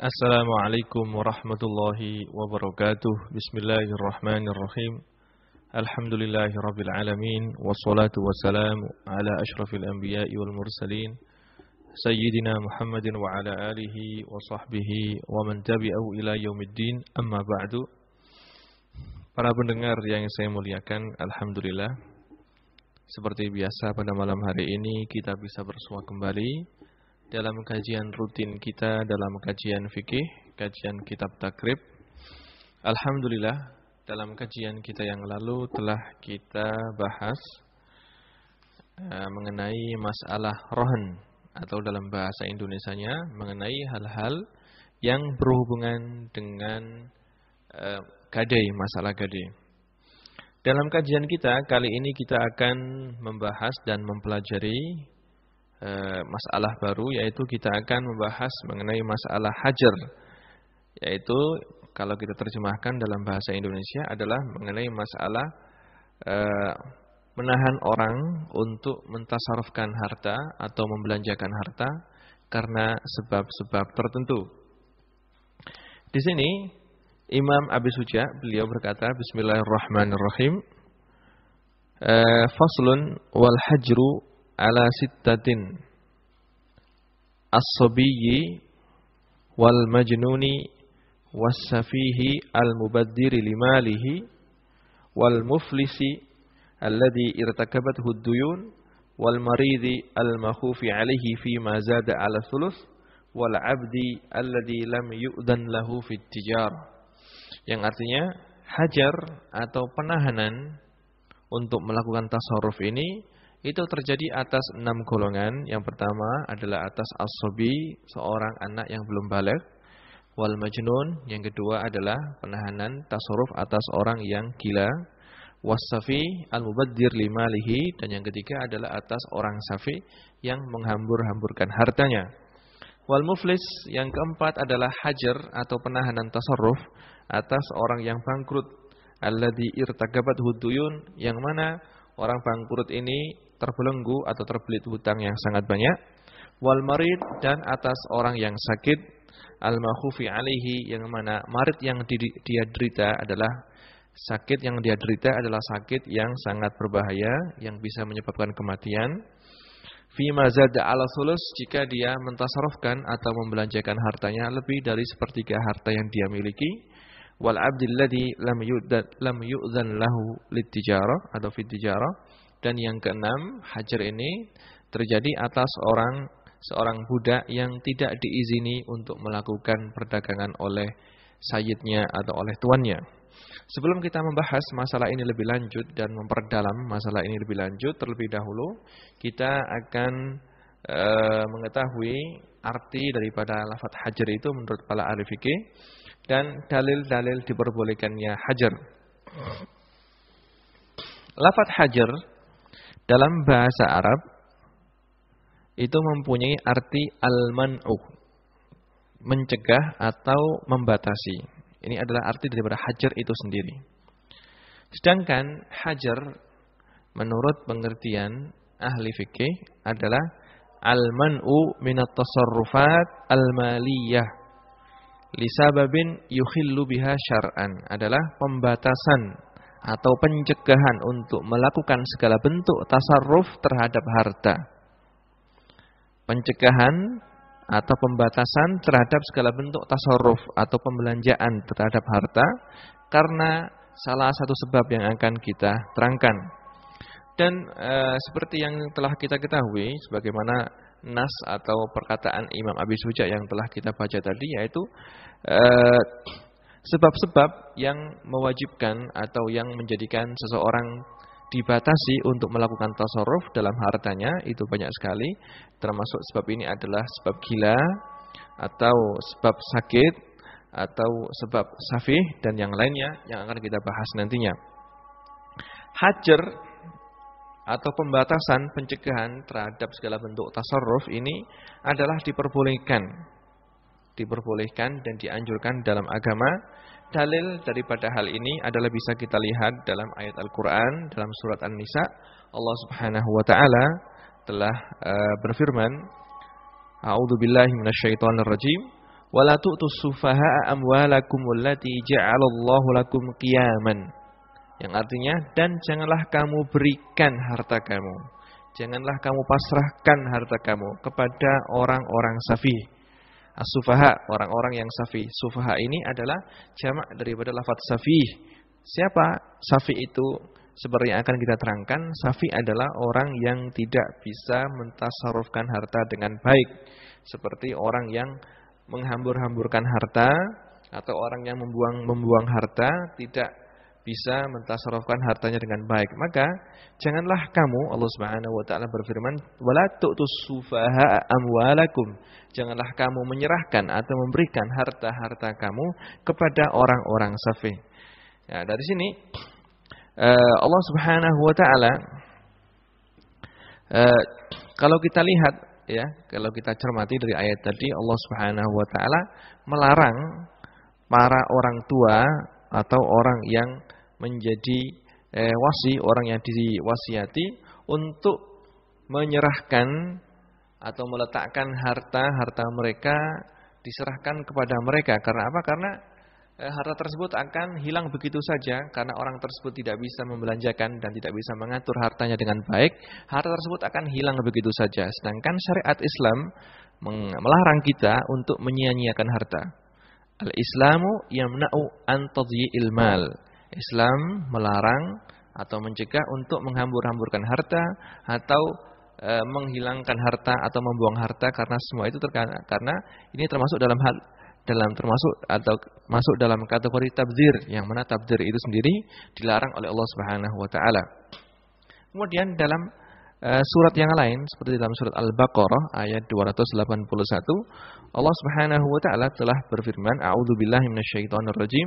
Assalamualaikum warahmatullahi wabarakatuh. Bismillahirrahmanirrahim. Alhamdulillahirabbil alamin wassalatu wassalamu ala asyrafil anbiya'i wal mursalin sayyidina Muhammadin wa ala alihi wa sahbihi wa man tabi'ahu ila yaumiddin. Amma ba'du. Para pendengar yang saya muliakan, alhamdulillah, seperti biasa pada malam hari ini kita bisa bersua kembali dalam kajian rutin kita dalam kajian fikih, kajian kitab takrib. Alhamdulillah, dalam kajian kita yang lalu telah kita bahas mengenai masalah rohan, atau dalam bahasa Indonesianya mengenai hal-hal yang berhubungan dengan gadai, masalah gadai. Dalam kajian kita kali ini kita akan membahas dan mempelajari masalah baru, yaitu kita akan membahas mengenai masalah hajar, yaitu kalau kita terjemahkan dalam bahasa Indonesia adalah mengenai masalah menahan orang untuk mentasarufkan harta atau membelanjakan harta karena sebab-sebab tertentu. Di sini Imam Abi Suja beliau berkata, Bismillahirrahmanirrahim, faslun wal hajru ala sittatin as-sabiyyi wal majnuni was-safihi al-mubaddiri limalihi wal muflisi alladhi irtakabathu ad-duyun wal maridi al-makhufi alayhi fi ma zada ala thuluth wal 'abdi alladhi lam yu'dhan lahu fit tijar. Yang artinya hajar atau penahanan untuk melakukan tasarruf ini itu terjadi atas 6 golongan. Yang pertama adalah atas as-sabi, seorang anak yang belum baligh, wal majnun, yang kedua adalah penahanan tasarruf atas orang yang gila, was-safi al-mubaddir limalihi, dan yang ketiga adalah atas orang safi yang menghambur-hamburkan hartanya. Wal muflis, yang keempat adalah hajar atau penahanan tasarruf atas orang yang bangkrut, alladzi irtakabathu duyun, yang mana orang bangkrut ini terbelenggu atau terbelit hutang yang sangat banyak. Wal marid, dan atas orang yang sakit, al-makhufi alaihi, yang mana marid yang dia derita adalah sakit yang dia derita adalah sakit yang sangat berbahaya yang bisa menyebabkan kematian. Fi ma zada ala thuluth, jika dia mentasarrufkan atau membelanjakan hartanya lebih dari sepertiga harta yang dia miliki. Wal 'abdil ladzi lam yu'dzan lahu litijarah atau fit tijarah. Dan yang keenam, hajar ini terjadi atas seorang budak yang tidak diizini untuk melakukan perdagangan oleh sayyidnya atau oleh tuannya. Sebelum kita membahas masalah ini lebih lanjut dan memperdalam masalah ini lebih lanjut, terlebih dahulu kita akan mengetahui arti daripada lafaz hajar itu menurut para ahli fikih dan dalil-dalil diperbolehkannya hajar. Lafaz hajar dalam bahasa Arab itu mempunyai arti al-man'u, mencegah atau membatasi. Ini adalah arti daripada hajar itu sendiri. Sedangkan hajar menurut pengertian ahli fikih adalah al-man'u minat tasarrufat al-maliyah li sababin yukhillu biha syar'an, adalah pembatasan atau pencegahan untuk melakukan segala bentuk tasarruf terhadap harta. Pencegahan atau pembatasan terhadap segala bentuk tasarruf atau pembelanjaan terhadap harta karena salah satu sebab yang akan kita terangkan. Dan seperti yang telah kita ketahui, sebagaimana nas atau perkataan Imam Abi Suja yang telah kita baca tadi, yaitu sebab-sebab yang mewajibkan atau yang menjadikan seseorang dibatasi untuk melakukan tasarruf dalam hartanya itu banyak sekali. Termasuk sebab ini adalah sebab gila, atau sebab sakit, atau sebab safih, dan yang lainnya yang akan kita bahas nantinya. Hajar atau pembatasan, pencegahan terhadap segala bentuk tasarruf ini adalah diperbolehkan dan dianjurkan dalam agama. Dalil daripada hal ini adalah bisa kita lihat dalam ayat Al-Quran, dalam surat An-Nisa. Allah Subhanahu wa ta'ala telah berfirman, A'udzu billahi minasyaitonir rajim. Wala tu'tus sufaha'a amwalakum allati ja'alallahu lakum qiyaman. Yang artinya, dan janganlah kamu berikan harta kamu. Janganlah kamu pasrahkan harta kamu kepada orang-orang safih. As-sufaha, orang-orang yang safih. Sufaha ini adalah jamak daripada lafaz safih. Siapa safih itu? Seperti yang akan kita terangkan, safih adalah orang yang tidak bisa mentasarrufkan harta dengan baik. Seperti orang yang menghambur-hamburkan harta, atau orang yang membuang harta, tidak bisa mentasarrufkan hartanya dengan baik. Maka janganlah kamu, Allah Subhanahu wa taala berfirman, wala tu'tus sufaha'a amwalakum. Janganlah kamu menyerahkan atau memberikan harta-harta kamu kepada orang-orang safih. Ya, dari sini Allah Subhanahu wa taala kalau kita lihat ya, kalau kita cermati dari ayat tadi, Allah Subhanahu wa taala melarang para orang tua atau orang yang menjadi wasi, orang yang diwasiati untuk menyerahkan atau meletakkan harta mereka, diserahkan kepada mereka. Karena apa? Karena harta tersebut akan hilang begitu saja, karena orang tersebut tidak bisa membelanjakan dan tidak bisa mengatur hartanya dengan baik. Harta tersebut akan hilang begitu saja. Sedangkan syariat Islam melarang kita untuk menyia-nyiakan harta. Al-Islamu yamna'u an tadyi'il mal. Islam melarang atau mencegah untuk menghambur-hamburkan harta atau menghilangkan harta atau membuang harta, karena semua itu karena ini termasuk masuk dalam kategori tabdzir, yang mana tabdzir itu sendiri dilarang oleh Allah Subhanahu wa taala. Kemudian dalam surat yang lain seperti dalam surat Al-Baqarah ayat 281, Allah Subhanahu wa taala telah berfirman, a'udzubillahi minasyaitonirrajim,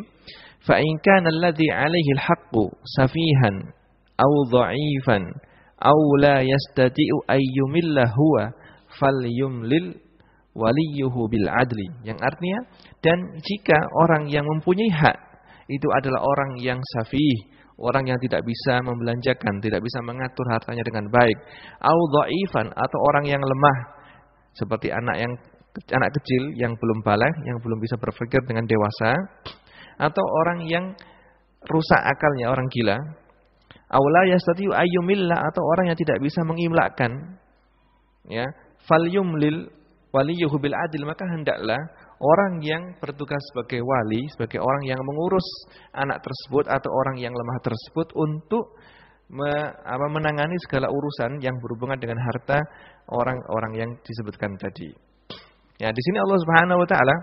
fa in kana alladzi 'alaihi al-haqqu safihan aw dha'ifan aw la yastati'u ayyumilla huwa falyumlil waliyuhu bil adli. Yang artinya, dan jika orang yang mempunyai hak itu adalah orang yang safih, orang yang tidak bisa membelanjakan, tidak bisa mengatur hartanya dengan baik, au dhaifan, atau orang yang lemah seperti anak kecil yang belum baligh, yang belum bisa berpikir dengan dewasa, atau orang yang rusak akalnya, orang gila, aula yastati'u ayyumilla, atau orang yang tidak bisa mengimlakkan, ya, falyumlil waliyuhu bil adil, maka hendaklah orang yang bertugas sebagai wali, sebagai orang yang mengurus anak tersebut atau orang yang lemah tersebut untuk menangani segala urusan yang berhubungan dengan harta orang-orang yang disebutkan tadi. Ya, di sini Allah Subhanahu wa taala,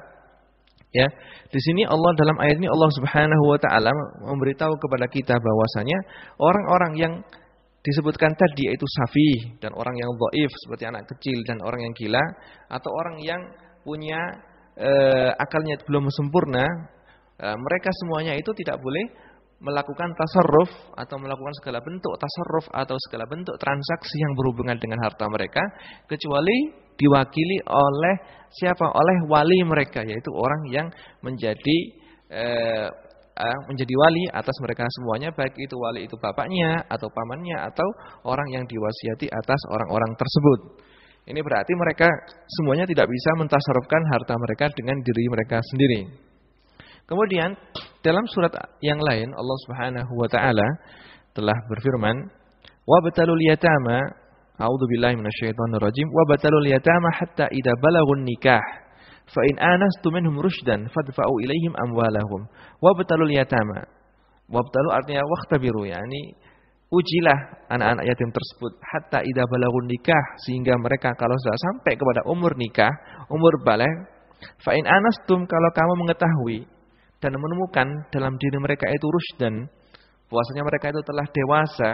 ya, di sini Allah, dalam ayat ini Allah Subhanahu wa taala memberitahu kepada kita bahwasanya orang-orang yang disebutkan tadi, yaitu safih dan orang yang dhaif seperti anak kecil dan orang yang gila, atau orang yang punya akalnya belum sempurna, mereka semuanya itu tidak boleh melakukan tasarruf atau melakukan segala bentuk tasarruf atau segala bentuk transaksi yang berhubungan dengan harta mereka, kecuali diwakili oleh siapa? Oleh wali mereka, yaitu orang yang menjadi wali atas mereka semuanya, baik itu wali itu bapaknya atau pamannya atau orang yang diwasiati atas orang-orang tersebut. Ini berarti mereka semuanya tidak bisa mentasarrufkan harta mereka dengan diri mereka sendiri. Kemudian dalam surat yang lain Allah Subhanahu wa taala telah berfirman, "Wabtalul yatama", a'udzubillahi minasyaitonirrajim, "Wabtalul yatama hatta idza balagun nikah, fa in anastum minhum rusydan fadfa'u ilaihim amwalahum." Wabtalul yatama. Wabtalu artinya wakhtabiru, yakni ujilah anak-anak yatim tersebut hatta idza balagun nikah, sehingga mereka kalau sudah sampai kepada umur nikah, umur baligh, fa in anastum, kalau kamu mengetahui dan menemukan dalam diri mereka itu rusydan, bahwasanya mereka itu telah dewasa,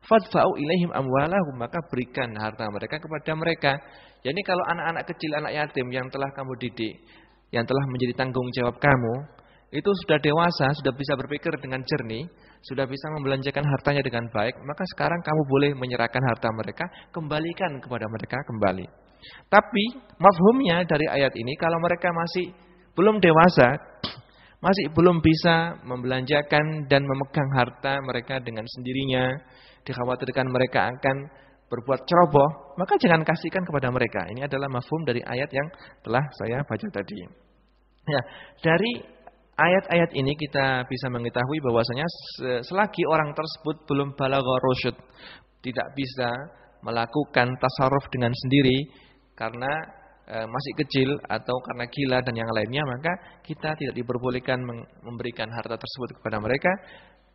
fadfa'u ilaihim amwalahum, maka berikan harta mereka kepada mereka. Jadi kalau anak-anak kecil, anak yatim yang telah kamu didik, yang telah menjadi tanggung jawab kamu, itu sudah dewasa, sudah bisa berpikir dengan jernih, sudah bisa membelanjakan hartanya dengan baik, maka sekarang kamu boleh menyerahkan harta mereka, kembalikan kepada mereka kembali. Tapi mafhumnya dari ayat ini, kalau mereka masih belum dewasa, masih belum bisa membelanjakan dan memegang harta mereka dengan sendirinya, dikhawatirkan mereka akan berbuat ceroboh, maka jangan kasihkan kepada mereka. Ini adalah mafhum dari ayat yang telah saya baca tadi. Ya, dari ayat-ayat ini kita bisa mengetahui bahwasanya selagi orang tersebut belum balagha rusyd, tidak bisa melakukan tasarruf dengan sendiri karena masih kecil atau karena gila dan yang lainnya, maka kita tidak diperbolehkan memberikan harta tersebut kepada mereka.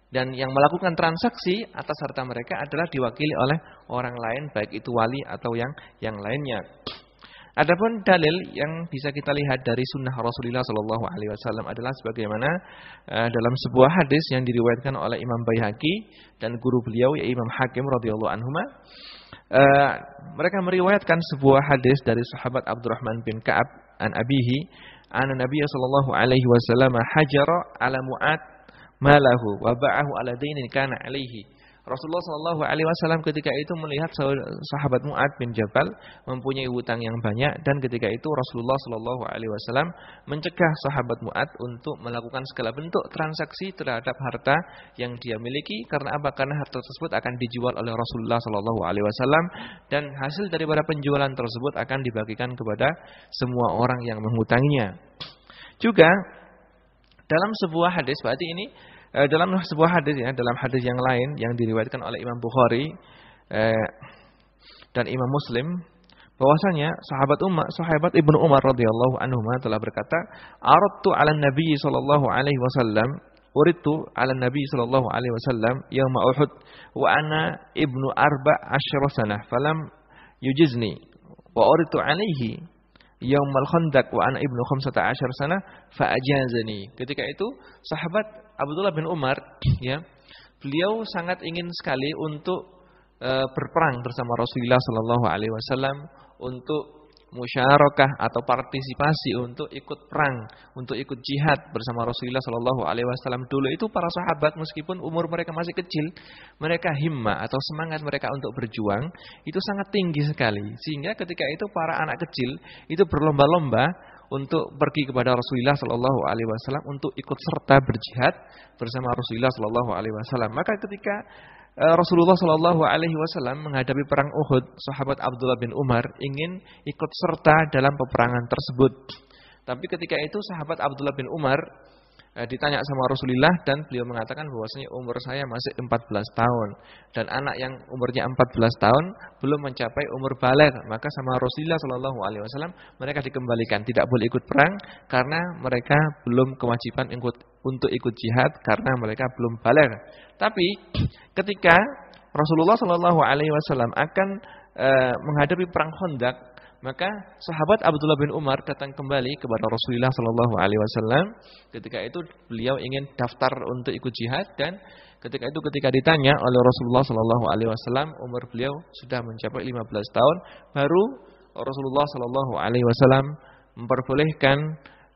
Dan yang melakukan transaksi atas harta mereka adalah diwakili oleh orang lain, baik itu wali atau yang lainnya. Adapun dalil yang bisa kita lihat dari sunnah Rasulullah SAW adalah sebagaimana dalam sebuah hadis yang diriwayatkan oleh Imam Baihaqi dan guru beliau yaitu Imam Hakim radhiyallahu anhuma. Mereka meriwayatkan sebuah hadis dari sahabat Abdurrahman bin Ka'ab an abihi anna Nabiy sallallahu alaihi wasallam hajara ala Mu'ad malahu wa ba'ahu ala dainin kana alaihi. Rasulullah sallallahu alaihi wasallam ketika itu melihat sahabat Mu'ad bin Jabal mempunyai hutang yang banyak, dan ketika itu Rasulullah sallallahu alaihi wasallam mencegah sahabat Mu'ad untuk melakukan segala bentuk transaksi terhadap harta yang dia miliki. Karena apa? Karena harta tersebut akan dijual oleh Rasulullah sallallahu alaihi wasallam, dan hasil daripada penjualan tersebut akan dibagikan kepada semua orang yang menghutanginya. Juga dalam sebuah hadis, berarti ini dalam sebuah hadis ya, dalam hadis yang lain yang diriwayatkan oleh Imam Bukhari dan Imam Muslim, bahwasanya sahabat Ibnu Umar radhiyallahu anhu telah berkata, "Aradtu 'ala Nabi sallallahu alaihi wasallam, uritu 'ala Nabi sallallahu alaihi wasallam yauma Uhud wa ana ibnu 14 sanah falam yujizni wa uritu 'alaihi yaumal khandaq wa ana ibnu 15 sana fa ajazani." Ketika itu sahabat Abdullah bin Umar ya, beliau sangat ingin sekali untuk berperang bersama Rasulullah sallallahu alaihi wasallam, untuk musyarakah atau partisipasi untuk ikut perang, untuk ikut jihad bersama Rasulullah sallallahu alaihi wasallam. Dulu itu para sahabat meskipun umur mereka masih kecil, mereka himmah atau semangat mereka untuk berjuang itu sangat tinggi sekali. Sehingga ketika itu para anak kecil itu berlomba-lomba untuk pergi kepada Rasulullah sallallahu alaihi wasallam untuk ikut serta berjihad bersama Rasulullah sallallahu alaihi wasallam. Maka ketika Rasulullah sallallahu alaihi wasallam menghadapi perang Uhud, sahabat Abdullah bin Umar ingin ikut serta dalam peperangan tersebut. Tapi ketika itu sahabat Abdullah bin Umar ditanya sama Rasulullah, dan beliau mengatakan bahwasanya umur saya masih 14 tahun dan anak yang umurnya 14 tahun belum mencapai umur baligh. Maka sama Rasulullah sallallahu alaihi wasallam mereka dikembalikan, tidak boleh ikut perang karena mereka belum kewajiban untuk ikut jihad karena mereka belum baligh. Tapi ketika Rasulullah sallallahu alaihi wasallam akan menghadapi perang Khandaq, maka sahabat Abdullah bin Umar datang kembali kepada Rasulullah sallallahu alaihi wasallam. Ketika itu beliau ingin daftar untuk ikut jihad, dan ketika ditanya oleh Rasulullah sallallahu alaihi wasallam umur beliau sudah mencapai 15 tahun, baru Rasulullah sallallahu alaihi wasallam memperbolehkan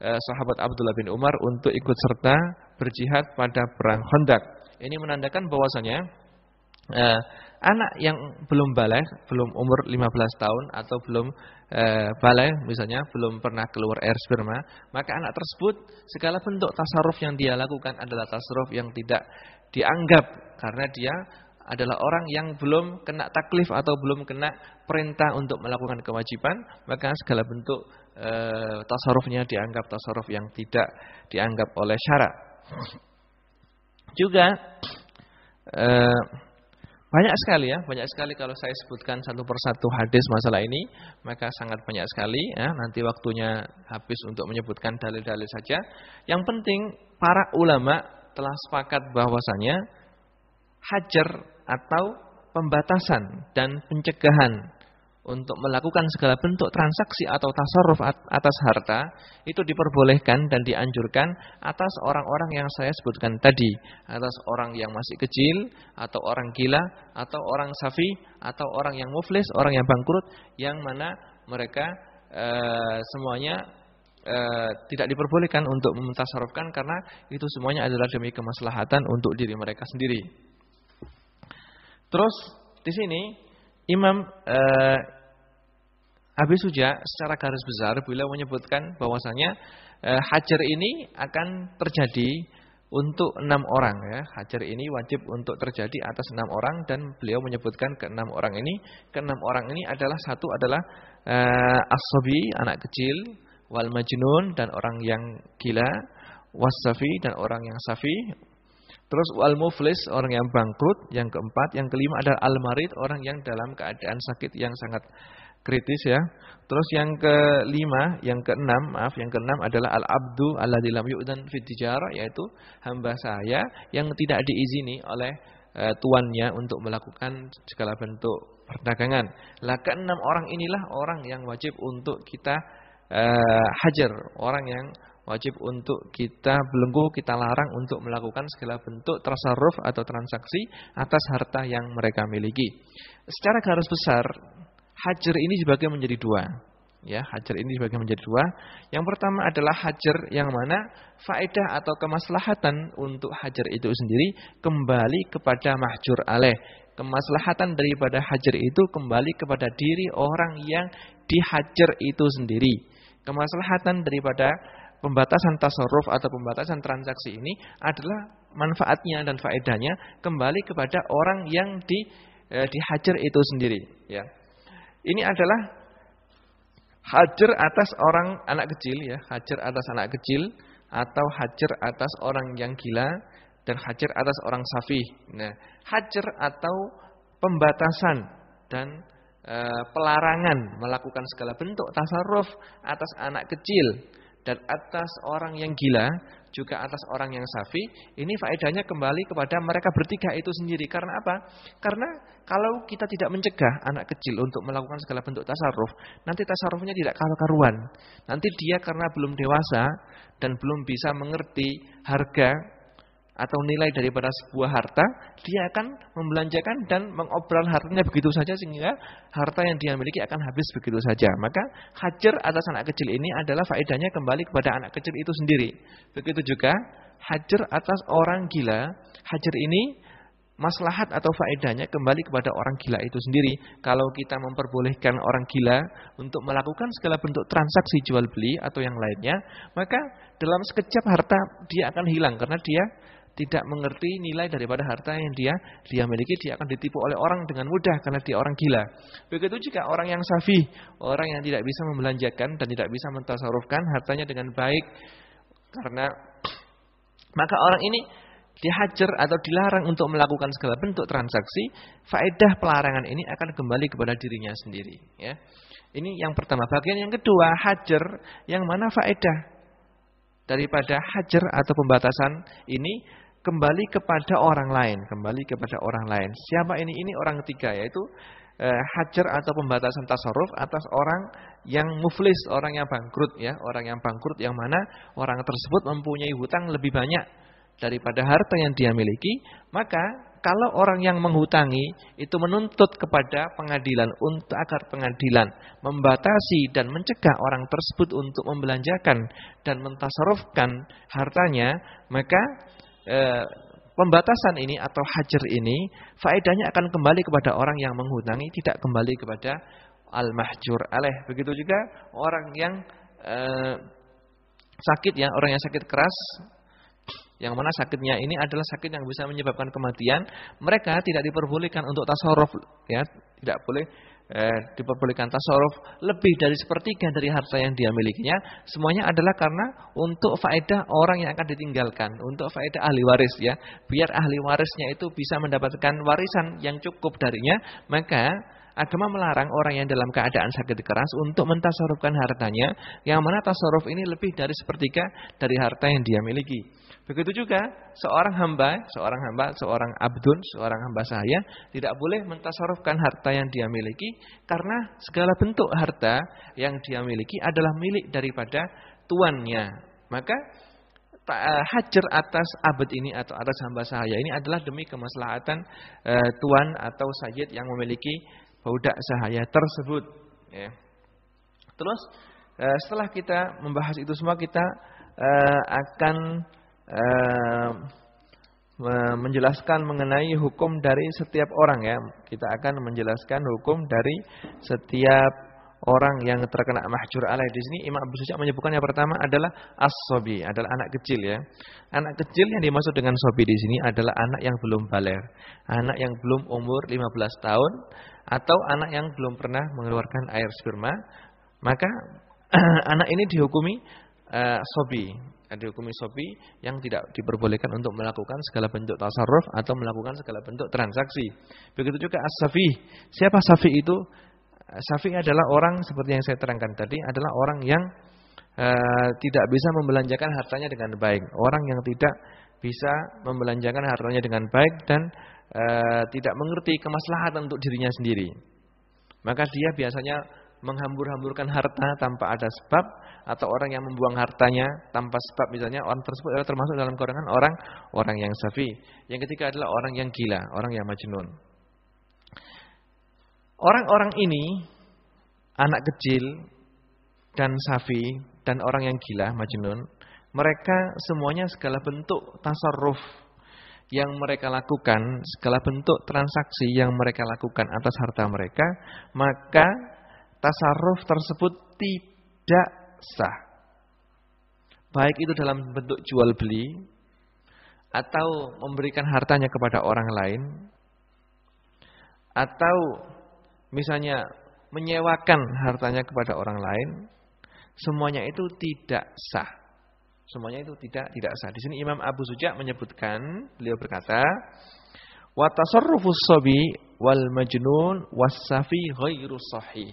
sahabat Abdullah bin Umar untuk ikut serta berjihad pada perang Khandaq. Ini menandakan bahwasanya anak yang belum baligh, belum umur 15 tahun atau belum baligh, misalnya belum pernah keluar air sperma, maka anak tersebut segala bentuk tasarruf yang dia lakukan adalah tasarruf yang tidak dianggap, karena dia adalah orang yang belum kena taklif atau belum kena perintah untuk melakukan kewajiban, maka segala bentuk tasarrufnya dianggap tasarruf yang tidak dianggap oleh syarak. Juga banyak sekali kalau saya sebutkan satu persatu hadis masalah ini, maka sangat banyak sekali ya, nanti waktunya habis untuk menyebutkan dalil-dalil saja. Yang penting para ulama telah sepakat bahwasanya hajar atau pembatasan dan pencegahan untuk melakukan segala bentuk transaksi atau tasarruf atas harta itu diperbolehkan dan dianjurkan atas orang-orang yang saya sebutkan tadi, atas orang yang masih kecil atau orang gila atau orang safi atau orang yang muflis, orang yang bangkrut, yang mana mereka semuanya tidak diperbolehkan untuk mentasarrufkan karena itu semuanya adalah demi kemaslahatan untuk diri mereka sendiri. Terus di sini Imam Abi Suja secara garis besar beliau menyebutkan bahwasanya hajar ini akan terjadi untuk 6 orang ya. Hajar ini wajib untuk terjadi atas 6 orang dan beliau menyebutkan ke-6 orang ini. Ke-6 orang ini adalah satu adalah as-sabi, anak kecil, wal majnun dan orang yang gila, was-safi dan orang yang safi. Terus wal muflis, orang yang bangkrut. Yang keempat, yang kelima adalah al-marid, orang yang dalam keadaan sakit yang sangat kritis ya. Terus yang kelima, yang keenam adalah al-abdu alladzi lam yu'dan fid tijarah, yaitu hamba saya yang tidak diizini oleh tuannya untuk melakukan segala bentuk perdagangan. Lah keenam orang inilah orang yang wajib untuk kita hajar, orang yang wajib untuk kita belenggu, kita larang untuk melakukan segala bentuk tasarruf atau transaksi atas harta yang mereka miliki. Secara garis besar, hajar ini dibagi menjadi dua. Ya, hajar ini dibagi menjadi dua. Yang pertama adalah hajar yang mana faedah atau kemaslahatan untuk hajar itu sendiri kembali kepada mahjur alaih. Kemaslahatan daripada hajar itu kembali kepada diri orang yang dihajar itu sendiri. Kemaslahatan daripada pembatasan tasarruf atau pembatasan transaksi ini adalah manfaatnya dan faedahnya kembali kepada orang yang dihajar itu sendiri. Ya. Ini adalah hajar atas orang anak kecil ya, hajar atas anak kecil atau hajar atas orang yang gila dan hajar atas orang safi. Nah, hajar atau pembatasan dan pelarangan melakukan segala bentuk tasarruf atas anak kecil dan atas orang yang gila, juga atas orang yang safi, ini faedahnya kembali kepada mereka bertiga itu sendiri. Karena apa? Karena kalau kita tidak mencegah anak kecil untuk melakukan segala bentuk tasarruf, nanti tasarrufnya tidak karu-karuan. Nanti dia karena belum dewasa dan belum bisa mengerti harga atau nilai daripada sebuah harta, dia akan membelanjakan dan mengobral hartanya begitu saja sehingga harta yang dia miliki akan habis begitu saja. Maka hajar atas anak kecil ini adalah faedahnya kembali kepada anak kecil itu sendiri. Begitu juga hajar atas orang gila, hajar ini maslahat atau faedahnya kembali kepada orang gila itu sendiri. Kalau kita memperbolehkan orang gila untuk melakukan segala bentuk transaksi jual beli atau yang lainnya, maka dalam sekejap harta dia akan hilang karena dia tidak mengerti nilai daripada harta yang dia miliki, dia akan ditipu oleh orang dengan mudah karena dia orang gila. Begitu juga orang yang safi, orang yang tidak bisa membelanjakan dan tidak bisa mentasarufkan hartanya dengan baik, karena maka orang ini dihajar atau dilarang untuk melakukan segala bentuk transaksi. Faedah pelarangan ini akan kembali kepada dirinya sendiri. Ya, ini yang pertama. Bagian yang kedua, hajar yang mana faedah daripada hajar atau pembatasan ini kembali kepada orang lain, kembali kepada orang lain. Siapa ini? Ini orang ketiga, yaitu hajar atau pembatasan tasarruf atas orang yang muflis, orang yang bangkrut ya, orang yang bangkrut yang mana orang tersebut mempunyai hutang lebih banyak daripada harta yang dia miliki. Maka kalau orang yang menghutangi itu menuntut kepada pengadilan untuk agar pengadilan membatasi dan mencegah orang tersebut untuk membelanjakan dan mentasarrufkan hartanya, maka pembatasan ini atau hajar ini faedahnya akan kembali kepada orang yang menghutangi, tidak kembali kepada al-mahjur alaih. Begitu juga orang yang sakit ya, orang yang sakit keras, yang mana sakitnya ini adalah sakit yang bisa menyebabkan kematian, mereka tidak diperbolehkan untuk tasarruf ya, tidak boleh diperbolehkan tasarruf lebih dari sepertiga dari harta yang dia milikinya. Semuanya adalah karena untuk faedah orang yang akan ditinggalkan, untuk faedah ahli waris ya, biar ahli warisnya itu bisa mendapatkan warisan yang cukup darinya. Maka agama melarang orang yang dalam keadaan sakit keras untuk mentasarrufkan hartanya, yang mana tasarruf ini lebih dari sepertiga dari harta yang dia miliki. Begitu juga seorang abdun, seorang hamba sahaya tidak boleh mentasarrufkan harta yang dia miliki, karena segala bentuk harta yang dia miliki adalah milik daripada tuannya. Maka hajar atas abd ini atau atas hamba sahaya ini adalah demi kemaslahatan tuan atau sayyid yang memiliki budak sahaya tersebut. Ya. Terus setelah kita membahas itu semua, kita akan menjelaskan mengenai hukum dari setiap orang ya. Kita akan menjelaskan hukum dari setiap orang yang terkena mahjur alaih di sini Imam Abu Syuja menyebutkan yang pertama adalah as-sobi, adalah anak kecil ya. Anak kecil yang dimaksud dengan sobi di sini adalah anak yang belum baligh, anak yang belum umur 15 tahun atau anak yang belum pernah mengeluarkan air sperma, maka anak ini dihukumi sobi, dihukumi sobi yang tidak diperbolehkan untuk melakukan segala bentuk tasarruf atau melakukan segala bentuk transaksi. Begitu juga as-safi. Siapa safi itu? Safi adalah orang seperti yang saya terangkan tadi, adalah orang yang tidak bisa membelanjakan hartanya dengan baik, orang yang tidak bisa membelanjakan hartanya dengan baik dan tidak mengerti kemaslahatan untuk dirinya sendiri. Maka dia biasanya menghambur-hamburkan harta tanpa ada sebab, atau orang yang membuang hartanya tanpa sebab, misalnya orang tersebut adalah termasuk dalam golongan orang yang safi. Yang ketiga adalah orang yang gila, orang yang majnun. Orang-orang ini, anak kecil dan safi dan orang yang gila, majnun, mereka semuanya segala bentuk tasarruf yang mereka lakukan, segala bentuk transaksi yang mereka lakukan atas harta mereka, maka tasarruf tersebut tidak sah. Baik itu dalam bentuk jual beli atau memberikan hartanya kepada orang lain, atau misalnya menyewakan hartanya kepada orang lain, semuanya itu tidak sah. Semuanya itu tidak sah. Di sini Imam Abu Syuja menyebutkan, beliau berkata, wa tasarrufus sabi wal majnun was-safi ghairu sahih.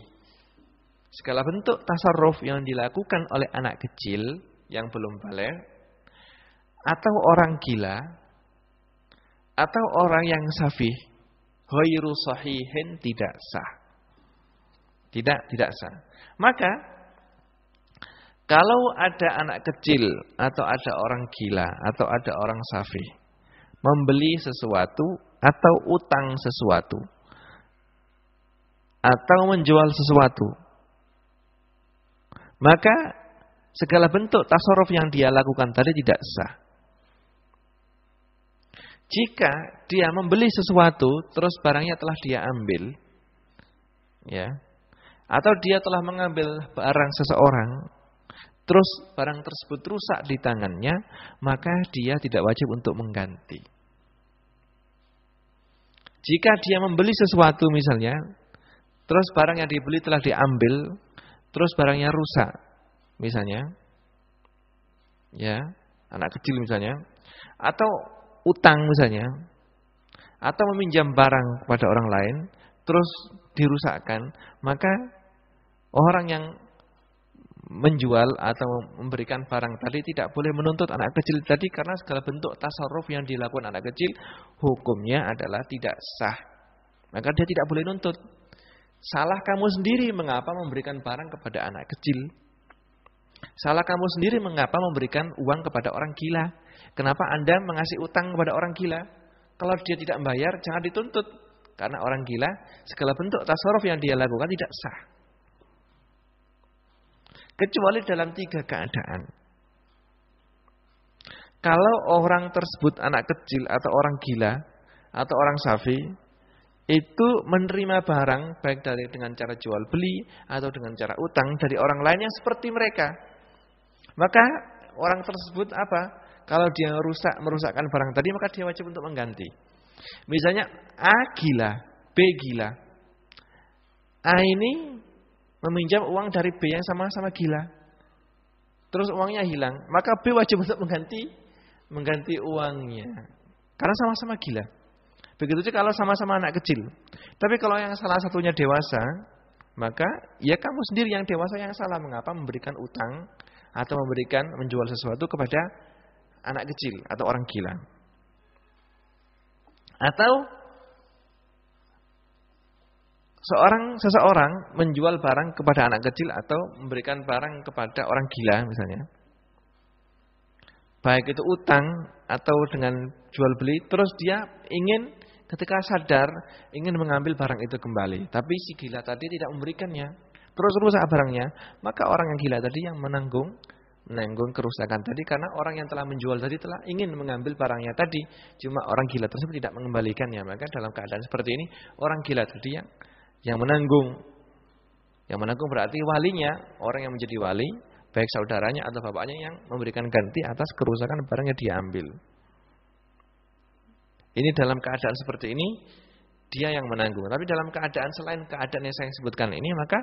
Segala bentuk tasarruf yang dilakukan oleh anak kecil yang belum baligh, atau orang gila, atau orang yang safih, ghairu sahihin, tidak sah. Tidak sah. Maka kalau ada anak kecil atau ada orang gila atau ada orang safih membeli sesuatu atau utang sesuatu atau menjual sesuatu, maka segala bentuk tasarruf yang dia lakukan tadi tidak sah. Jika dia membeli sesuatu terus barangnya telah dia ambil, ya, atau dia telah mengambil barang seseorang, terus barang tersebut rusak di tangannya, maka dia tidak wajib untuk mengganti. Jika dia membeli sesuatu misalnya, terus barang yang dibeli telah diambil, terus barangnya rusak, misalnya, ya, anak kecil misalnya, atau utang misalnya, atau meminjam barang kepada orang lain, terus dirusakkan, maka orang yang menjual atau memberikan barang tadi tidak boleh menuntut anak kecil tadi, karena segala bentuk tasarruf yang dilakukan anak kecil hukumnya adalah tidak sah. Maka dia tidak boleh nuntut. Salah kamu sendiri mengapa memberikan barang kepada anak kecil. Salah kamu sendiri mengapa memberikan uang kepada orang gila. Kenapa Anda mengasih utang kepada orang gila? Kalau dia tidak membayar, jangan dituntut. Karena orang gila, segala bentuk tasarruf yang dia lakukan tidak sah. Kecuali dalam 3 keadaan. Kalau orang tersebut anak kecil atau orang gila atau orang safi itu menerima barang baik dengan cara jual beli atau dengan cara utang dari orang lain yang seperti mereka, maka orang tersebut apa? Kalau dia merusakkan barang tadi, maka dia wajib untuk mengganti. Misalnya A gila, B gila. A ini meminjam uang dari B yang sama-sama gila, terus uangnya hilang, maka B wajib untuk mengganti uangnya, karena sama-sama gila. Begitu juga kalau sama-sama anak kecil. Tapi kalau yang salah satunya dewasa, maka ya kamu sendiri yang dewasa yang salah. Mengapa memberikan utang atau menjual sesuatu kepada anak kecil atau orang gila? Atau seseorang menjual barang kepada anak kecil atau memberikan barang kepada orang gila misalnya, baik itu utang atau dengan jual beli, terus dia ingin ketika sadar ingin mengambil barang itu kembali, tapi si gila tadi tidak memberikannya, terus rusak barangnya, maka orang yang gila tadi yang menanggung kerusakan tadi, karena orang yang telah menjual tadi telah ingin mengambil barangnya tadi, cuma orang gila tersebut tidak mengembalikannya. Maka dalam keadaan seperti ini orang gila tadi yang menanggung Yang menanggung berarti walinya, orang yang menjadi wali, baik saudaranya atau bapaknya yang memberikan ganti atas kerusakan barang yang dia ambil. Ini dalam keadaan seperti ini, dia yang menanggung. Tapi dalam keadaan selain keadaan yang saya sebutkan ini, maka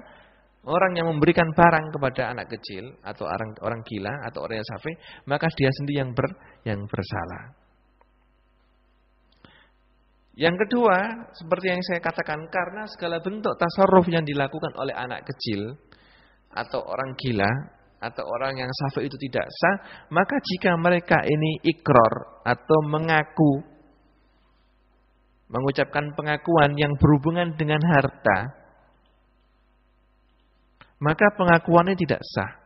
orang yang memberikan barang kepada anak kecil atau orang gila atau orang yang safih, maka dia sendiri yang bersalah. Yang kedua, seperti yang saya katakan, karena segala bentuk tasarruf yang dilakukan oleh anak kecil atau orang gila atau orang yang safih itu tidak sah, maka jika mereka ini ikrar atau mengucapkan pengakuan yang berhubungan dengan harta, maka pengakuannya tidak sah.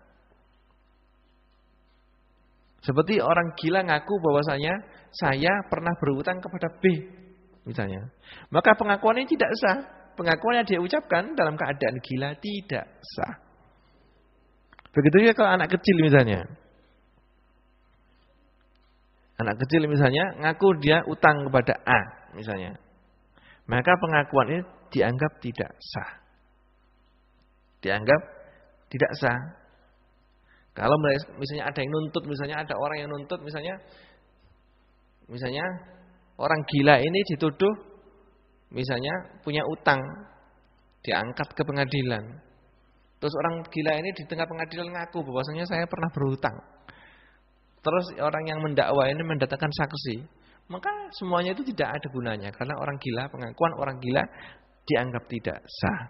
Seperti orang gila ngaku bahwasanya saya pernah berhutang kepada B, misalnya. Maka pengakuannya tidak sah. Pengakuan yang dia ucapkan dalam keadaan gila tidak sah. Begitu juga kalau anak kecil misalnya. Anak kecil misalnya ngaku dia utang kepada A misalnya. Maka pengakuan ini dianggap tidak sah. Dianggap tidak sah. Kalau misalnya ada yang nuntut, misalnya ada orang yang nuntut, misalnya orang gila ini dituduh misalnya punya utang, diangkat ke pengadilan. Terus orang gila ini di tengah pengadilan ngaku bahwasanya saya pernah berhutang. Terus orang yang mendakwa ini mendatangkan saksi. Maka semuanya itu tidak ada gunanya karena pengakuan orang gila dianggap tidak sah.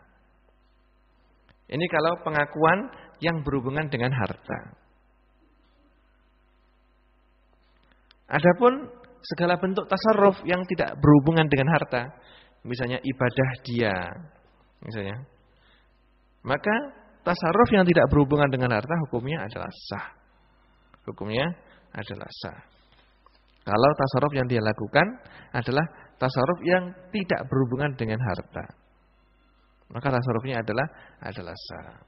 Ini kalau pengakuan yang berhubungan dengan harta. Adapun segala bentuk tasarruf yang tidak berhubungan dengan harta, misalnya ibadah dia, misalnya, maka tasarruf yang tidak berhubungan dengan harta hukumnya adalah sah. Hukumnya adalah sah. Kalau tasarruf yang dia lakukan adalah tasarruf yang tidak berhubungan dengan harta, maka tasarrufnya adalah sah.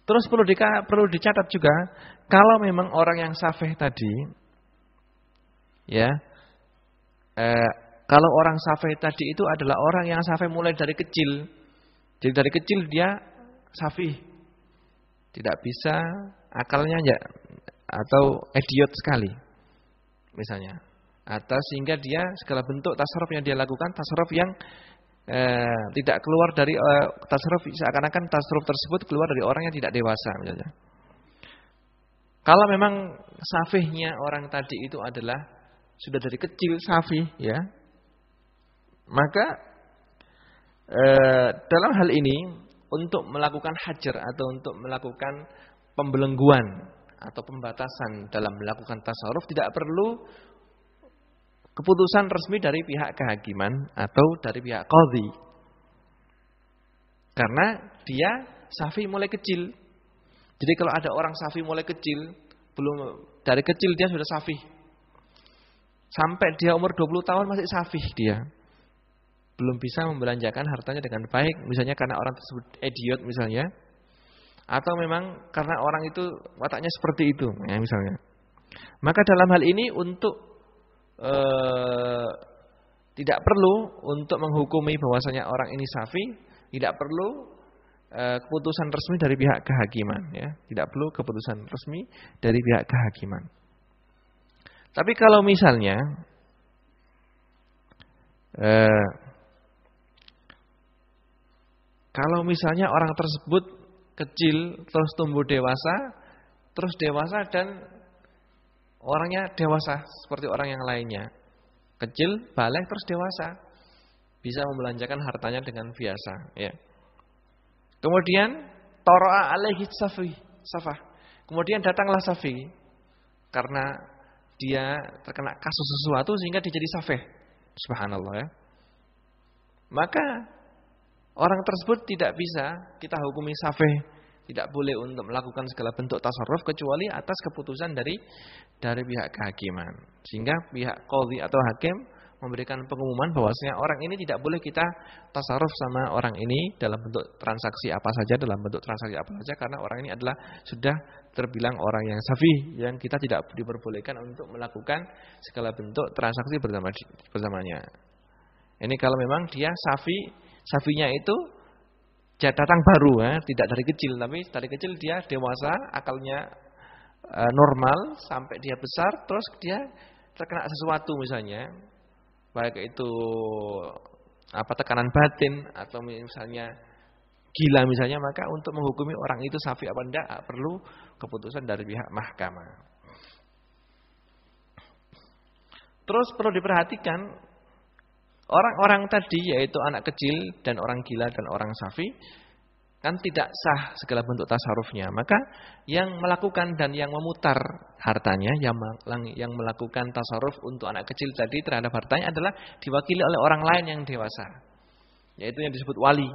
Terus perlu dicatat juga, kalau memang orang yang safih tadi, ya, kalau orang safih tadi itu adalah orang yang safih mulai dari kecil. Jadi dari kecil dia safih, tidak bisa akalnya ya, atau idiot sekali, misalnya, atau sehingga dia segala bentuk tasarruf yang dia lakukan tasarruf yang tidak keluar dari tasarruf, seakan-akan tasarruf tersebut keluar dari orang yang tidak dewasa misalnya. Kalau memang safihnya orang tadi itu adalah sudah dari kecil safih, ya, maka dalam hal ini untuk melakukan hajar atau untuk melakukan pembelengguan atau pembatasan dalam melakukan tasarruf tidak perlu keputusan resmi dari pihak kehakiman atau dari pihak qadhi. Karena dia safi mulai kecil. Jadi kalau ada orang safi mulai kecil, dari kecil dia sudah safi. Sampai dia umur 20 tahun masih safi dia. Belum bisa membelanjakan hartanya dengan baik, misalnya karena orang tersebut idiot misalnya. Atau memang karena orang itu wataknya seperti itu, ya, misalnya. Maka dalam hal ini untuk tidak perlu untuk menghukumi bahwasanya orang ini safi, tidak perlu keputusan resmi dari pihak kehakiman, ya. Tidak perlu keputusan resmi dari pihak kehakiman. Tapi kalau misalnya orang tersebut kecil terus tumbuh dewasa, terus dewasa dan orangnya dewasa seperti orang yang lainnya. Kecil, balik, terus dewasa. Bisa membelanjakan hartanya dengan biasa, ya. Kemudian tara'a alaihi safah. Kemudian datanglah safi karena dia terkena kasus sesuatu sehingga dia jadi safih. Subhanallah, ya. Maka orang tersebut tidak bisa kita hukumi safih, tidak boleh untuk melakukan segala bentuk tasarruf kecuali atas keputusan dari pihak kehakiman. Sehingga pihak qadhi atau hakim memberikan pengumuman bahwasanya orang ini tidak boleh kita tasarruf sama orang ini dalam bentuk transaksi apa saja, karena orang ini adalah sudah terbilang orang yang safih, yang kita tidak diperbolehkan untuk melakukan segala bentuk transaksi bersamanya. Ini kalau memang dia safinya itu datang baru ya, tidak dari kecil, tapi dari kecil dia dewasa, akalnya normal sampai dia besar, terus dia terkena sesuatu misalnya, baik itu tekanan batin atau misalnya gila misalnya, maka untuk menghukumi orang itu safi apa enggak perlu keputusan dari pihak mahkamah. Terus perlu diperhatikan orang-orang tadi yaitu anak kecil dan orang gila dan orang safi kan tidak sah segala bentuk tasarrufnya. Maka yang melakukan dan yang memutar hartanya, yang melakukan tasarruf untuk anak kecil tadi terhadap hartanya adalah diwakili oleh orang lain yang dewasa. Yaitu yang disebut wali.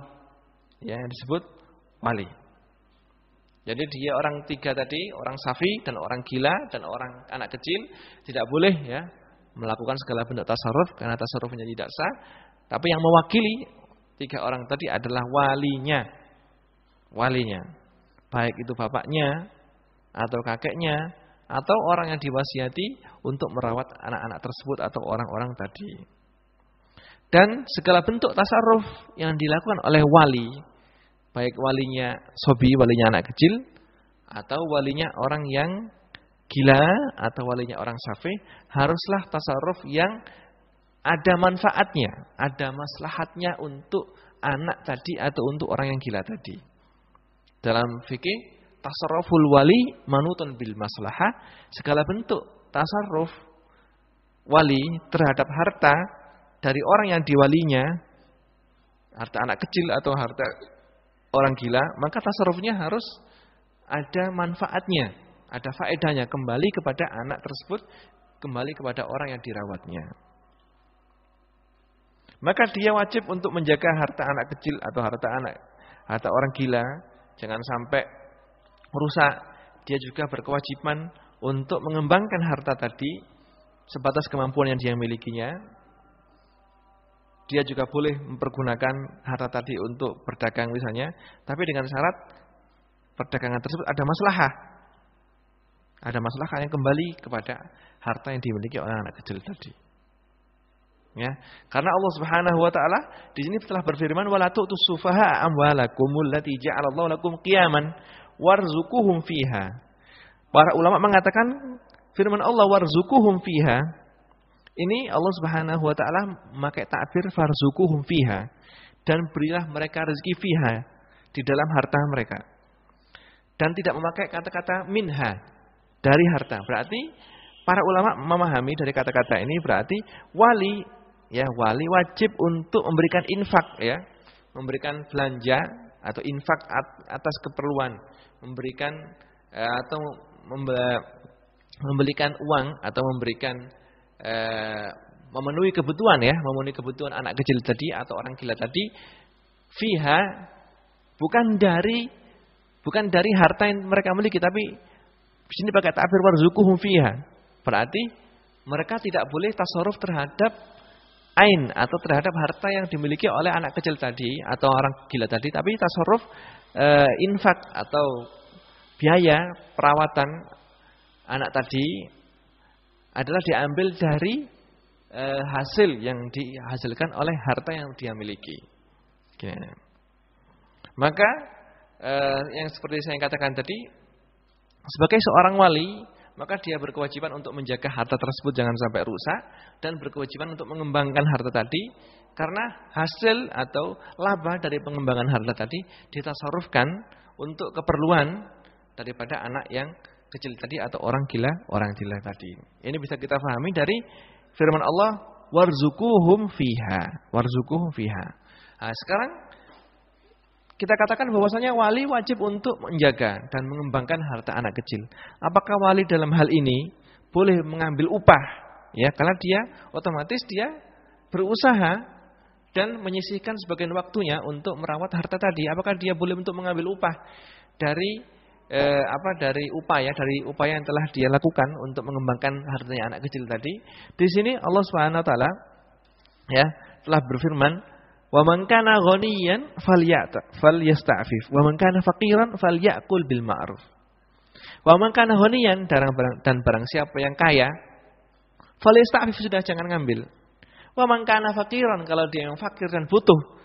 Ya, yang disebut wali. Jadi dia orang tiga tadi, orang safi dan orang gila dan orang anak kecil tidak boleh ya melakukan segala bentuk tasarruf karena tasarrufnya tidak sah. Tapi yang mewakili tiga orang tadi adalah walinya. Baik itu bapaknya atau kakeknya atau orang yang diwasiati untuk merawat anak-anak tersebut atau orang-orang tadi. Dan segala bentuk tasarruf yang dilakukan oleh wali, baik walinya sobi, walinya anak kecil, atau walinya orang yang gila atau walinya orang safi, haruslah tasarruf yang ada manfaatnya, ada maslahatnya untuk anak tadi atau untuk orang yang gila tadi. Dalam fikih tasarruful wali manutun bil maslahah, segala bentuk tasarruf wali terhadap harta dari orang yang diwalinya, harta anak kecil atau harta orang gila, maka tasarrufnya harus ada manfaatnya, ada faedahnya, kembali kepada anak tersebut, kembali kepada orang yang dirawatnya. Maka dia wajib untuk menjaga harta anak kecil atau harta orang gila, jangan sampai rusak. Dia juga berkewajiban untuk mengembangkan harta tadi sebatas kemampuan yang dia milikinya. Dia juga boleh mempergunakan harta tadi untuk berdagang misalnya, tapi dengan syarat perdagangan tersebut ada maslahah. Ada maslahah yang kembali kepada harta yang dimiliki oleh anak kecil tadi. Ya, karena Allah Subhanahu wa taala di sini telah berfirman wala tu'tus sufaha amwalakumul lati ja'alallahu lakum qiyaman warzuquhum fiha. Para ulama mengatakan firman Allah warzuquhum fiha ini Allah Subhanahu wa taala memakai ta'bir farzuquhum fiha dan berilah mereka rezeki fiha di dalam harta mereka. Dan tidak memakai kata-kata minha dari harta. Berarti para ulama memahami dari kata-kata ini berarti wali wajib untuk memberikan infak ya, memberikan belanja atau infak atas keperluan, memberikan atau membelikan uang atau memberikan memenuhi kebutuhan ya, memenuhi kebutuhan anak kecil tadi atau orang gila tadi fiha, bukan dari harta yang mereka miliki, tapi di sini pakai ta'bir warzuquhum fiha. Berarti mereka tidak boleh tasarruf terhadap ain atau terhadap harta yang dimiliki oleh anak kecil tadi atau orang gila tadi, tapi tasarruf infak atau biaya perawatan anak tadi adalah diambil dari hasil yang dihasilkan oleh harta yang dia miliki. Maka yang seperti saya katakan tadi, sebagai seorang wali, maka dia berkewajiban untuk menjaga harta tersebut jangan sampai rusak dan berkewajiban untuk mengembangkan harta tadi, karena hasil atau laba dari pengembangan harta tadi ditasarrufkan untuk keperluan daripada anak yang kecil tadi atau orang gila tadi. Ini bisa kita pahami dari firman Allah warzuquhum fiha. Nah, sekarang kita katakan bahwasanya wali wajib untuk menjaga dan mengembangkan harta anak kecil. Apakah wali dalam hal ini boleh mengambil upah? Ya, karena dia otomatis dia berusaha dan menyisihkan sebagian waktunya untuk merawat harta tadi. Apakah dia boleh untuk mengambil upah dari upaya yang telah dia lakukan untuk mengembangkan hartanya anak kecil tadi? Di sini Allah Subhanahu wa taala ya telah berfirman, wa man kana ghaniyan falyasta'fif wa man kana faqiran falyakul bil ma'ruf. Wa man kana ghaniyan dan barang siapa yang kaya falyasta'fif, sudah jangan ngambil. Wa man kana faqiran, kalau dia yang fakir dan butuh,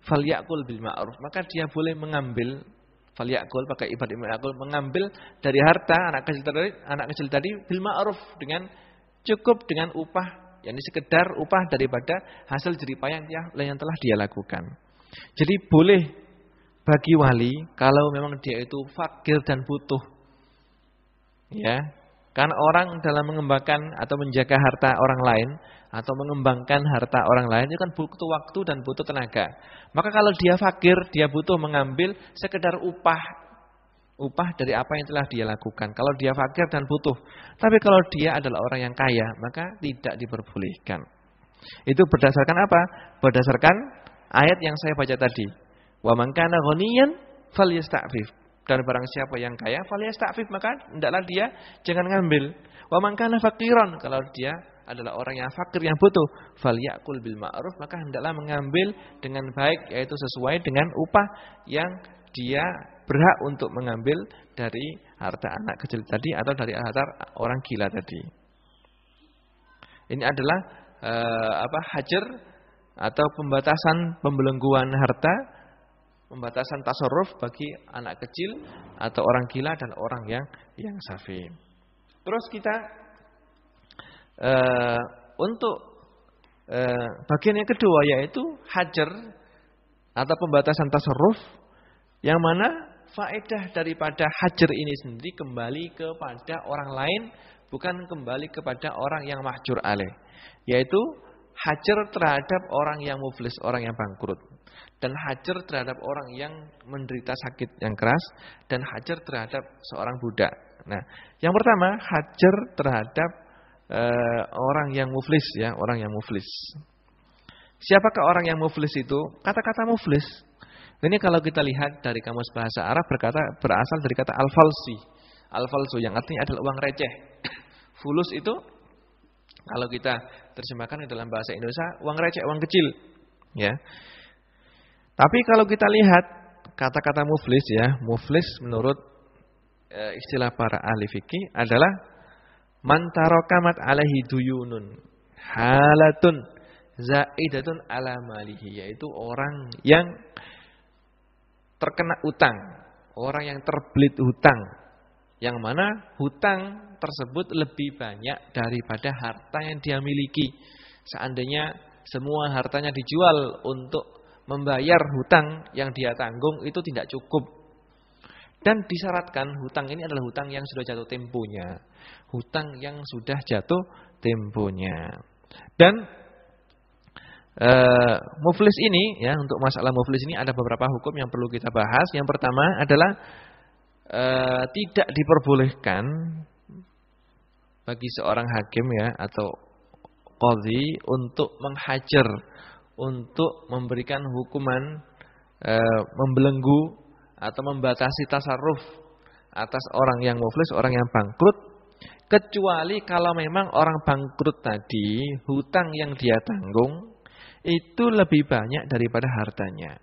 falyakul bil ma'ruf, maka dia boleh mengambil, falyakul pakai ibarat ma'kul, mengambil dari harta anak kecil tadi bil ma'ruf, dengan cukup dengan upah, yakni sekedar upah daripada hasil jeripaya yang telah dia lakukan. Jadi boleh bagi wali kalau memang dia itu fakir dan butuh. Ya. Karena orang dalam mengembangkan atau menjaga harta orang lain atau mengembangkan harta orang lain itu kan butuh waktu dan butuh tenaga. Maka kalau dia fakir, dia butuh mengambil sekedar upah dari apa yang telah dia lakukan. Kalau dia fakir dan butuh. Tapi kalau dia adalah orang yang kaya, maka tidak diperbolehkan. Itu berdasarkan apa? Berdasarkan ayat yang saya baca tadi. Wa man kana ghaniyan falyasta'fif. Dan barang siapa yang kaya falyasta'fif, maka hendaklah dia jangan ngambil. Wa man kana faqiran, kalau dia adalah orang yang fakir yang butuh, falyakul bil ma'ruf, maka hendaklah mengambil dengan baik, yaitu sesuai dengan upah yang dia berhak untuk mengambil dari harta anak kecil tadi atau dari harta orang gila tadi. Ini adalah hajar atau pembatasan pembelengguan harta, pembatasan tasarruf bagi anak kecil atau orang gila dan orang yang safi. Terus kita untuk bagian yang kedua, yaitu hajar atau pembatasan tasarruf, yang mana faedah daripada hajar ini sendiri kembali kepada orang lain, bukan kembali kepada orang yang mahjur alaih, yaitu hajar terhadap orang yang muflis, orang yang bangkrut, dan hajar terhadap orang yang menderita sakit yang keras, dan hajar terhadap seorang budak. Nah, yang pertama hajar terhadap orang yang muflis, ya, orang yang muflis. Siapakah orang yang muflis itu? Kata-kata muflis ini kalau kita lihat dari kamus bahasa Arab berasal dari kata al-falsi. Al-falsu yang artinya adalah uang receh. Fulus itu kalau kita terjemahkan dalam bahasa Indonesia uang receh, uang kecil, ya. Tapi kalau kita lihat kata-kata muflis, ya, muflis menurut istilah para ahli fikih adalah man tarakamat alaihi duyunun halatun zaidatun ala malihi, yaitu orang yang terkena utang, orang yang terbelit hutang, yang mana hutang tersebut lebih banyak daripada harta yang dia miliki. Seandainya semua hartanya dijual untuk membayar hutang yang dia tanggung, itu tidak cukup. Dan disyaratkan hutang ini adalah hutang yang sudah jatuh temponya, hutang yang sudah jatuh temponya. Dan muflis ini, ya, untuk masalah muflis ini ada beberapa hukum yang perlu kita bahas. Yang pertama adalah tidak diperbolehkan bagi seorang hakim, ya, atau qadhi untuk menghajar, untuk memberikan hukuman membelenggu atau membatasi tasarruf atas orang yang muflis, orang yang bangkrut, kecuali kalau memang orang bangkrut tadi hutang yang dia tanggung itu lebih banyak daripada hartanya.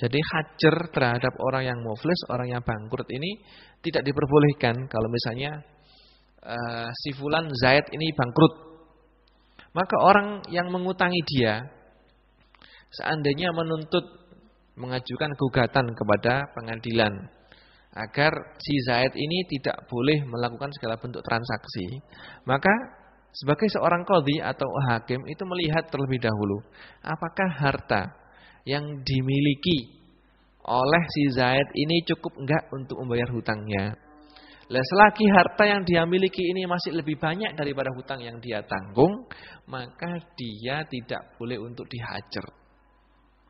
Jadi hajar terhadap orang yang muflis, orang yang bangkrut ini tidak diperbolehkan. Kalau misalnya si fulan Zaid ini bangkrut, maka orang yang mengutangi dia seandainya mengajukan gugatan kepada pengadilan agar si Zaid ini tidak boleh melakukan segala bentuk transaksi, maka sebagai seorang qadhi atau hakim itu melihat terlebih dahulu apakah harta yang dimiliki oleh si Zaid ini cukup enggak untuk membayar hutangnya. Lah, selagi harta yang dia miliki ini masih lebih banyak daripada hutang yang dia tanggung, maka dia tidak boleh untuk dihajar.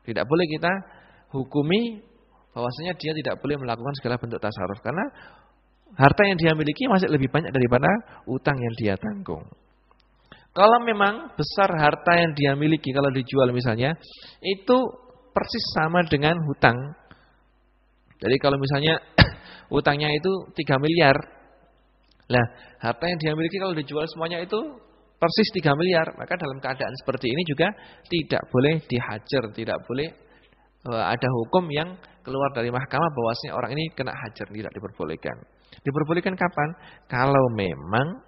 Tidak boleh kita hukumi bahwasanya dia tidak boleh melakukan segala bentuk tasarruf karena harta yang dia miliki masih lebih banyak daripada hutang yang dia tanggung. Kalau memang besar harta yang dia miliki, kalau dijual misalnya, itu persis sama dengan hutang. Jadi kalau misalnya hutangnya itu 3 miliar. Lah, harta yang dia miliki kalau dijual semuanya itu persis 3 miliar. Maka dalam keadaan seperti ini juga tidak boleh dihajar, tidak boleh ada hukum yang keluar dari mahkamah bahwasanya orang ini kena hajar, tidak diperbolehkan. Diperbolehkan kapan? Kalau memang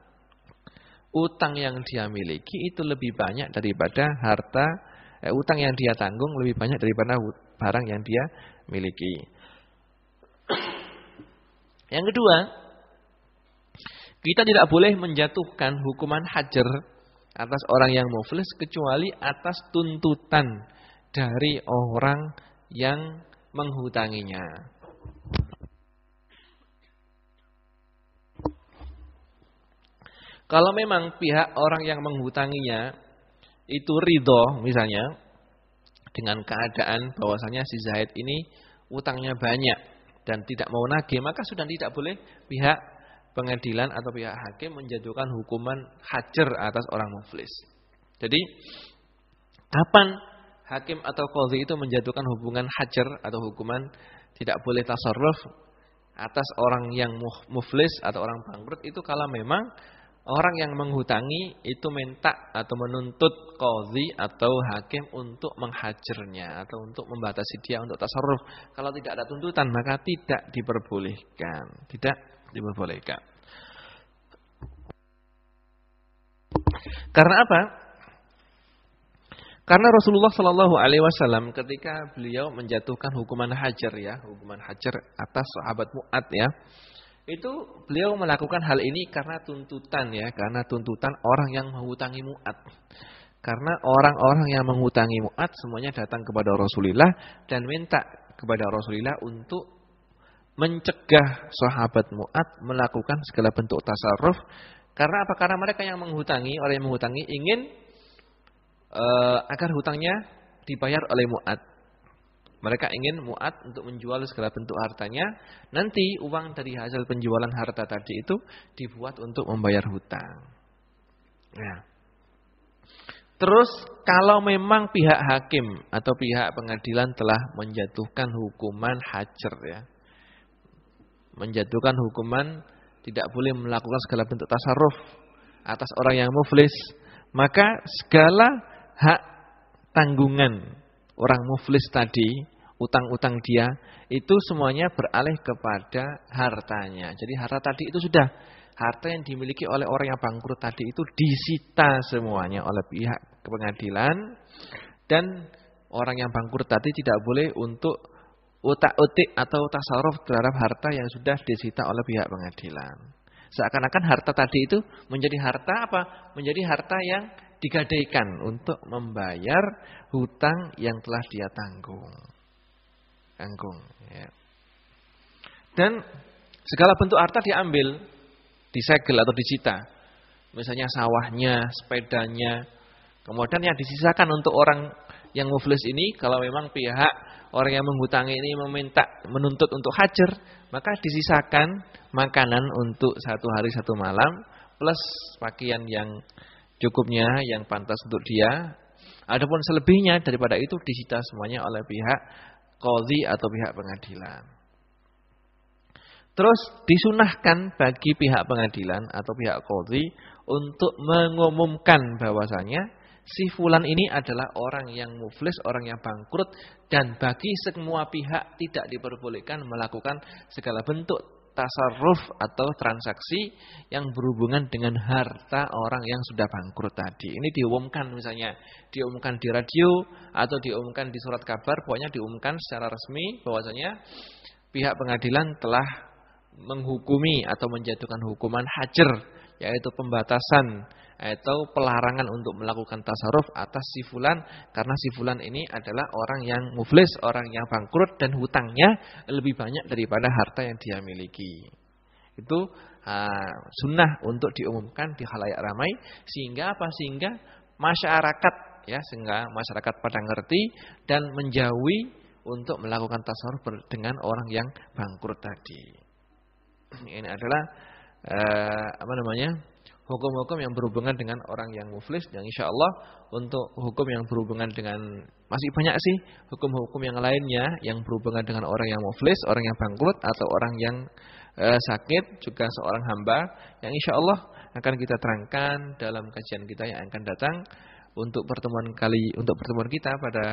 utang yang dia miliki itu lebih banyak daripada harta utang yang dia tanggung lebih banyak daripada barang yang dia miliki. Yang kedua, kita tidak boleh menjatuhkan hukuman hajar atas orang yang muflis kecuali atas tuntutan dari orang yang menghutanginya. Kalau memang pihak orang yang menghutanginya itu ridho misalnya dengan keadaan bahwasanya si Zaid ini utangnya banyak dan tidak mau nagih, maka sudah tidak boleh pihak pengadilan atau pihak hakim menjatuhkan hukuman hajar atas orang muflis. Jadi kapan hakim atau qadhi itu menjatuhkan hukuman hajar atau hukuman tidak boleh tasarruf atas orang yang muflis atau orang bangkrut itu kalau memang orang yang menghutangi itu minta atau menuntut qadhi atau hakim untuk menghajarnya atau untuk membatasi dia untuk tasarruf. Kalau tidak ada tuntutan maka tidak diperbolehkan. Tidak diperbolehkan. Karena apa? Karena Rasulullah Shallallahu Alaihi Wasallam ketika beliau menjatuhkan hukuman hajar ya, hukuman hajar atas sahabat Mu'ad ya, itu beliau melakukan hal ini karena tuntutan ya, karena tuntutan orang yang menghutangi Mu'ad. Karena orang-orang yang menghutangi Mu'ad semuanya datang kepada Rasulullah dan minta kepada Rasulullah untuk mencegah sahabat Mu'ad melakukan segala bentuk tasarruf. Karena apa? Karena mereka yang menghutangi, orang yang menghutangi ingin agar hutangnya dibayar oleh Mu'ad. Mereka ingin Mu'ad untuk menjual segala bentuk hartanya. Nanti uang dari hasil penjualan harta tadi itu dibuat untuk membayar hutang. Ya. Terus kalau memang pihak hakim atau pihak pengadilan telah menjatuhkan hukuman hajar ya, menjatuhkan hukuman tidak boleh melakukan segala bentuk tasarruf atas orang yang muflis, maka segala hak tanggungan orang muflis tadi, utang-utang dia, itu semuanya beralih kepada hartanya. Jadi harta tadi itu sudah, harta yang dimiliki oleh orang yang bangkrut tadi itu disita semuanya oleh pihak pengadilan. Dan orang yang bangkrut tadi tidak boleh untuk utak-utik atau tasarruf terhadap harta yang sudah disita oleh pihak pengadilan. Seakan-akan harta tadi itu menjadi harta apa? Menjadi harta yang digadaikan untuk membayar hutang yang telah dia tanggung. Ya. Dan segala bentuk harta diambil, disegel atau disita. Misalnya sawahnya, sepedanya. Kemudian yang disisakan untuk orang yang muflis ini, kalau memang pihak orang yang menghutangi ini menuntut untuk hajar, maka disisakan makanan untuk 1 hari 1 malam plus pakaian yang cukupnya yang pantas untuk dia. Adapun selebihnya daripada itu disita semuanya oleh pihak qadhi atau pihak pengadilan. Terus disunahkan bagi pihak pengadilan atau pihak qadhi untuk mengumumkan bahwasanya si fulan ini adalah orang yang muflis, orang yang bangkrut, dan bagi semua pihak tidak diperbolehkan melakukan segala bentuk tasarruf atau transaksi yang berhubungan dengan harta orang yang sudah bangkrut tadi. Ini diumumkan, misalnya diumumkan di radio atau diumumkan di surat kabar, pokoknya diumumkan secara resmi bahwasanya pihak pengadilan telah menghukumi atau menjatuhkan hukuman hajar, yaitu pembatasan atau pelarangan untuk melakukan tasarruf atas si fulan, karena si fulan ini adalah orang yang muflis, orang yang bangkrut dan hutangnya lebih banyak daripada harta yang dia miliki. Itu sunnah untuk diumumkan di khalayak ramai, sehingga apa? Sehingga masyarakat ya, sehingga masyarakat pada ngerti dan menjauhi untuk melakukan tasarruf dengan orang yang bangkrut tadi. Ini adalah hukum-hukum yang berhubungan dengan orang yang muflis, yang insya Allah untuk hukum yang berhubungan dengan, masih banyak sih hukum-hukum yang lainnya yang berhubungan dengan orang yang muflis, orang yang bangkrut atau orang yang sakit, juga seorang hamba, yang insya Allah akan kita terangkan dalam kajian kita yang akan datang. Untuk pertemuan kita pada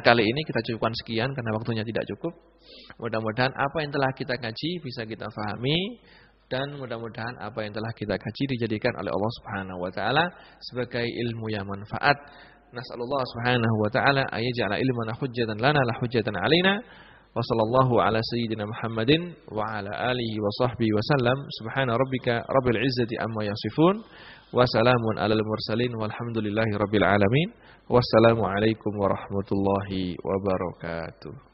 kali ini kita cukupkan sekian karena waktunya tidak cukup. Mudah-mudahan apa yang telah kita kaji bisa kita fahami, dan mudah-mudahan apa yang telah kita kaji dijadikan oleh Allah Subhanahu wa taala sebagai ilmu yang manfaat Nas'alullah subhanahu wa ta'ala ayaj'ala ilmana hujjatan lana la hujjatan alaina. Wa sallallahu ala sayyidina Muhammadin wa ala alihi wa sahbihi wa sallam. Subhana rabbika rabbil izzati amma yasifun. Wa salamun alal mursalin walhamdulillahi rabbil alamin. Wassalamu alaikum warahmatullahi wabarakatuh.